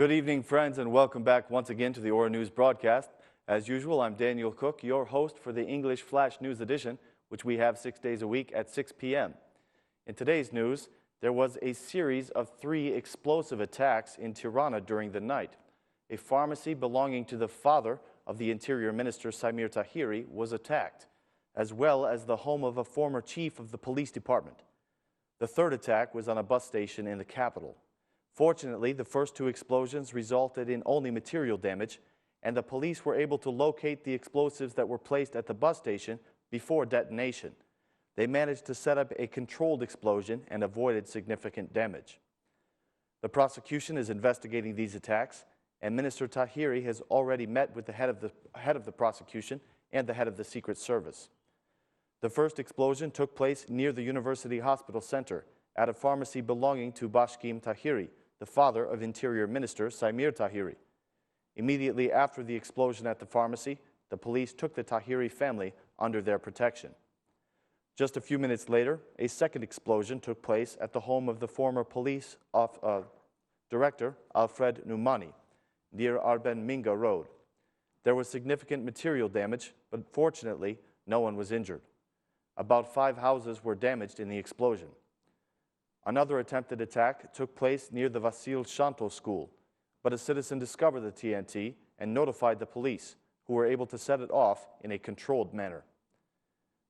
Good evening, friends, and welcome back once again to the Aura News broadcast. As usual, I'm Daniel Cook, your host for the English Flash News Edition, which we have 6 days a week at 6 p.m. In today's news, there was a series of 3 explosive attacks in Tirana during the night. A pharmacy belonging to the father of the Interior Minister, Saimir Tahiri, was attacked, as well as the home of a former chief of the police department. The third attack was on a bus station in the capital. Fortunately, the first 2 explosions resulted in only material damage, and the police were able to locate the explosives that were placed at the bus station before detonation. They managed to set up a controlled explosion and avoided significant damage. The prosecution is investigating these attacks, and Minister Tahiri has already met with the head of the prosecution and the head of the Secret Service. The first explosion took place near the University Hospital Center at a pharmacy belonging to Bashkim Tahiri, the father of Interior Minister Saimir Tahiri. Immediately after the explosion at the pharmacy, the police took the Tahiri family under their protection. Just a few minutes later, a second explosion took place at the home of the former police director Alfred Numani, near Arben Minga Road. There was significant material damage, but fortunately, no one was injured. About 5 houses were damaged in the explosion. Another attempted attack took place near the Vasil Shanto school, but a citizen discovered the TNT and notified the police, who were able to set it off in a controlled manner.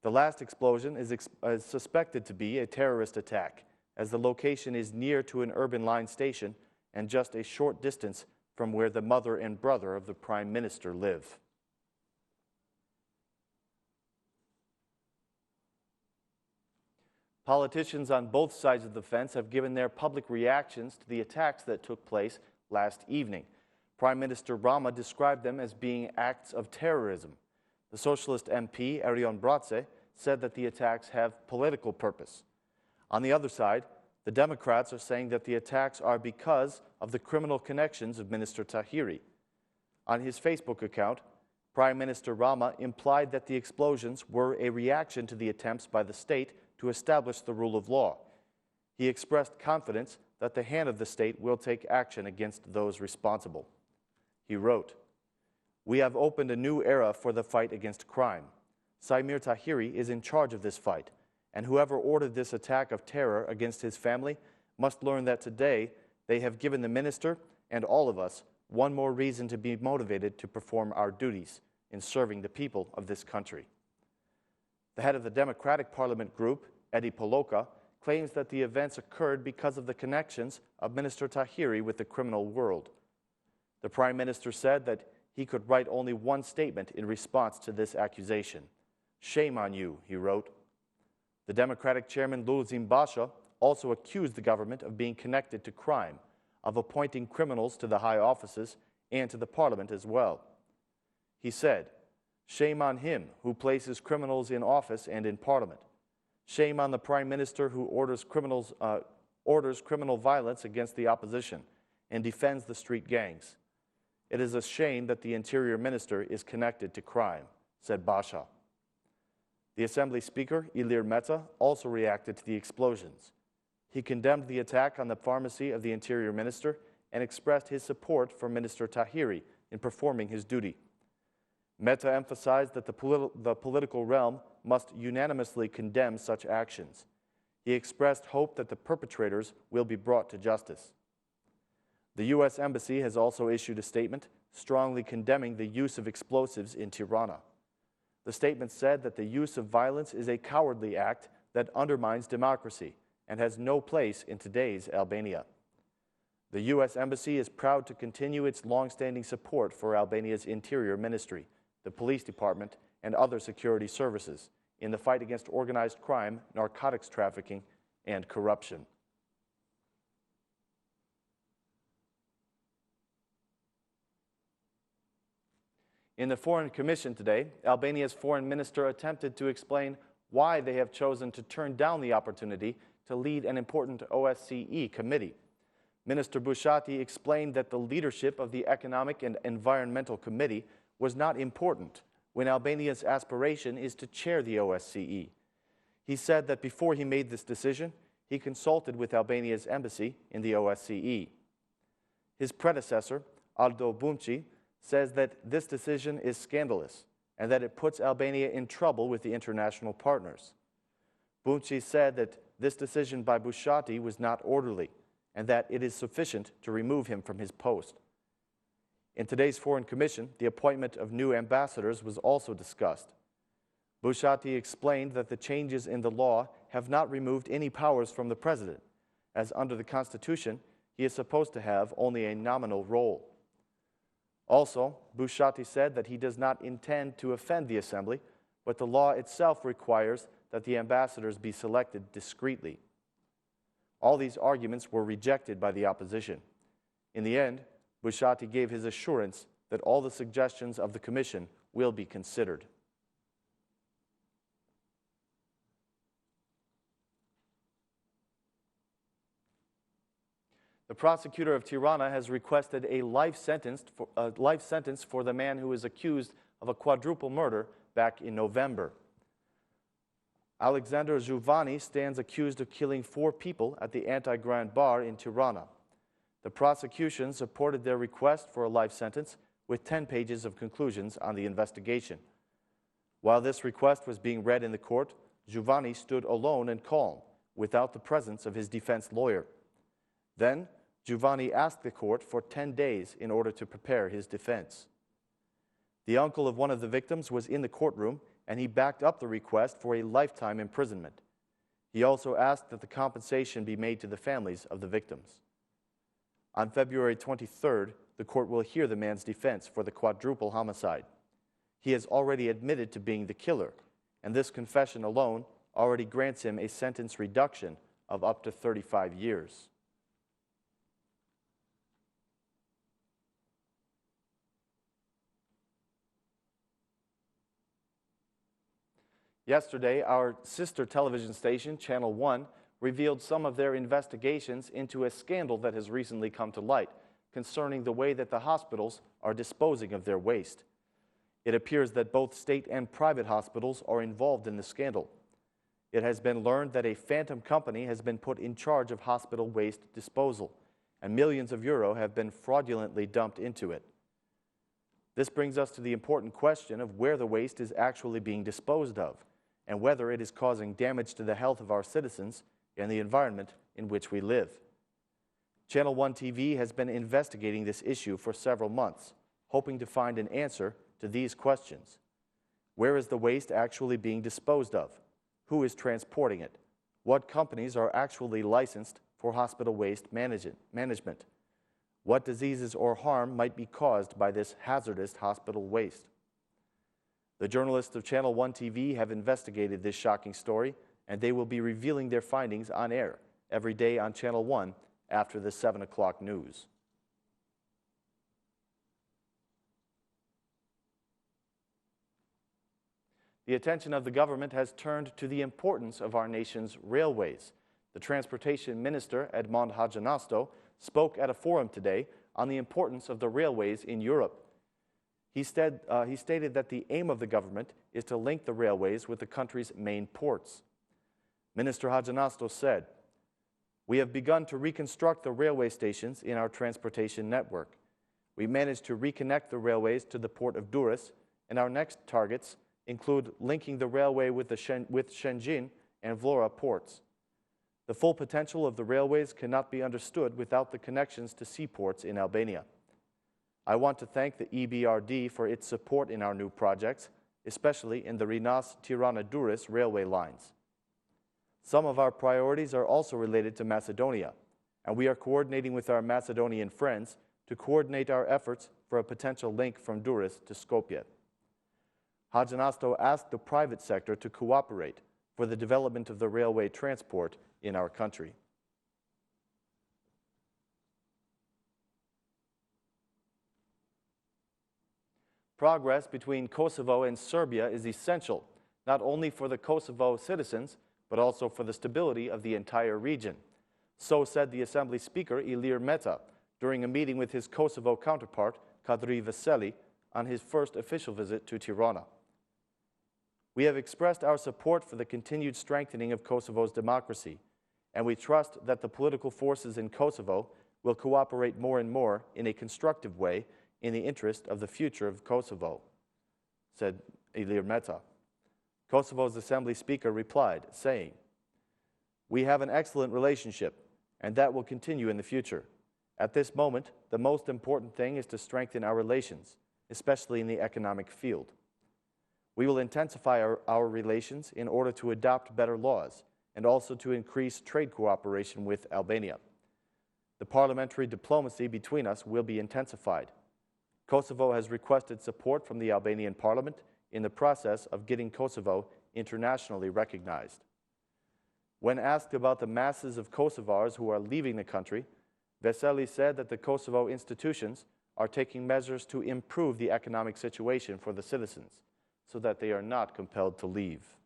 The last explosion is suspected to be a terrorist attack, as the location is near to an urban line station and just a short distance from where the mother and brother of the Prime Minister live. Politicians on both sides of the fence have given their public reactions to the attacks that took place last evening. Prime Minister Rama described them as being acts of terrorism. The Socialist MP, Erion Bratse, said that the attacks have political purpose. On the other side, the Democrats are saying that the attacks are because of the criminal connections of Minister Tahiri. On his Facebook account, Prime Minister Rama implied that the explosions were a reaction to the attempts by the state to establish the rule of law. He expressed confidence that the hand of the state will take action against those responsible. He wrote, "We have opened a new era for the fight against crime. Saimir Tahiri is in charge of this fight, and whoever ordered this attack of terror against his family must learn that today they have given the minister and all of us one more reason to be motivated to perform our duties in serving the people of this country." The head of the Democratic Parliament group, Eddie Poloka, claims that the events occurred because of the connections of Minister Tahiri with the criminal world. The Prime Minister said that he could write only one statement in response to this accusation. "Shame on you," he wrote. The Democratic chairman, Lulzim Basha, also accused the government of being connected to crime, of appointing criminals to the high offices and to the parliament as well. He said, "Shame on him who places criminals in office and in parliament. Shame on the Prime Minister who orders criminal violence against the opposition and defends the street gangs. It is a shame that the Interior Minister is connected to crime," said Basha. The Assembly Speaker, Ilir Mehta, also reacted to the explosions. He condemned the attack on the pharmacy of the Interior Minister and expressed his support for Minister Tahiri in performing his duty. Mehta emphasized that the political realm must unanimously condemn such actions. He expressed hope that the perpetrators will be brought to justice. The U.S. Embassy has also issued a statement strongly condemning the use of explosives in Tirana. The statement said that the use of violence is a cowardly act that undermines democracy and has no place in today's Albania. The U.S. Embassy is proud to continue its long-standing support for Albania's Interior Ministry, the police department, and other security services in the fight against organized crime, narcotics trafficking, and corruption. In the Foreign Commission today, Albania's foreign minister attempted to explain why they have chosen to turn down the opportunity to lead an important OSCE committee. Minister Bushati explained that the leadership of the Economic and Environmental Committee was not important when Albania's aspiration is to chair the OSCE. He said that before he made this decision, he consulted with Albania's embassy in the OSCE. His predecessor, Aldo Bumci, says that this decision is scandalous and that it puts Albania in trouble with the international partners. Bumci said that this decision by Bushati was not orderly and that it is sufficient to remove him from his post. In today's Foreign Commission, the appointment of new ambassadors was also discussed. Bushati explained that the changes in the law have not removed any powers from the president, as under the Constitution, he is supposed to have only a nominal role. Also, Bushati said that he does not intend to offend the Assembly, but the law itself requires that the ambassadors be selected discreetly. All these arguments were rejected by the opposition. In the end, Bushati gave his assurance that all the suggestions of the Commission will be considered. The prosecutor of Tirana has requested a life sentence for the man who is accused of a quadruple murder back in November. Alexander Giovanni stands accused of killing 4 people at the Anti-Grand Bar in Tirana. The prosecution supported their request for a life sentence with 10 pages of conclusions on the investigation. While this request was being read in the court, Giovanni stood alone and calm, without the presence of his defense lawyer. Then, Giovanni asked the court for 10 days in order to prepare his defense. The uncle of one of the victims was in the courtroom, and he backed up the request for a lifetime imprisonment. He also asked that the compensation be made to the families of the victims. On February 23rd, the court will hear the man's defense for the quadruple homicide. He has already admitted to being the killer, and this confession alone already grants him a sentence reduction of up to 35 years. Yesterday, our sister television station, Channel One, revealed some of their investigations into a scandal that has recently come to light concerning the way that the hospitals are disposing of their waste. It appears that both state and private hospitals are involved in the scandal. It has been learned that a phantom company has been put in charge of hospital waste disposal, and millions of euro have been fraudulently dumped into it. This brings us to the important question of where the waste is actually being disposed of, and whether it is causing damage to the health of our citizens and the environment in which we live. Channel One TV has been investigating this issue for several months, hoping to find an answer to these questions. Where is the waste actually being disposed of? Who is transporting it? What companies are actually licensed for hospital waste management? What diseases or harm might be caused by this hazardous hospital waste? The journalists of Channel One TV have investigated this shocking story, and they will be revealing their findings on air every day on Channel One after the 7 o'clock news. The attention of the government has turned to the importance of our nation's railways. The Transportation Minister, Edmond Hajanasto, spoke at a forum today on the importance of the railways in Europe. He stated that the aim of the government is to link the railways with the country's main ports. Minister Hajanasto said, "We have begun to reconstruct the railway stations in our transportation network. We managed to reconnect the railways to the port of Durrës, and our next targets include linking the railway with Shenzhen and Vlora ports. The full potential of the railways cannot be understood without the connections to seaports in Albania. I want to thank the EBRD for its support in our new projects, especially in the Rinas-Tirana-Durrës railway lines. Some of our priorities are also related to Macedonia, and we are coordinating with our Macedonian friends to coordinate our efforts for a potential link from Durrës to Skopje." Hajanasto asked the private sector to cooperate for the development of the railway transport in our country. Progress between Kosovo and Serbia is essential, not only for the Kosovo citizens, but also for the stability of the entire region. So said the Assembly Speaker Ilir Meta during a meeting with his Kosovo counterpart, Kadri Veseli, on his first official visit to Tirana. "We have expressed our support for the continued strengthening of Kosovo's democracy, and we trust that the political forces in Kosovo will cooperate more and more in a constructive way in the interest of the future of Kosovo, said Ilir Meta. Kosovo's Assembly Speaker replied, saying, "We have an excellent relationship, and that will continue in the future. At this moment, the most important thing is to strengthen our relations, especially in the economic field. We will intensify our relations in order to adopt better laws and also to increase trade cooperation with Albania. The parliamentary diplomacy between us will be intensified. Kosovo has requested support from the Albanian parliament in the process of getting Kosovo internationally recognized." When asked about the masses of Kosovars who are leaving the country, Veseli said that the Kosovo institutions are taking measures to improve the economic situation for the citizens so that they are not compelled to leave.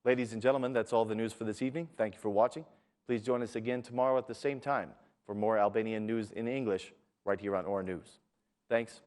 Ladies and gentlemen, that's all the news for this evening. Thank you for watching. Please join us again tomorrow at the same time for more Albanian news in English right here on OR News. Thanks.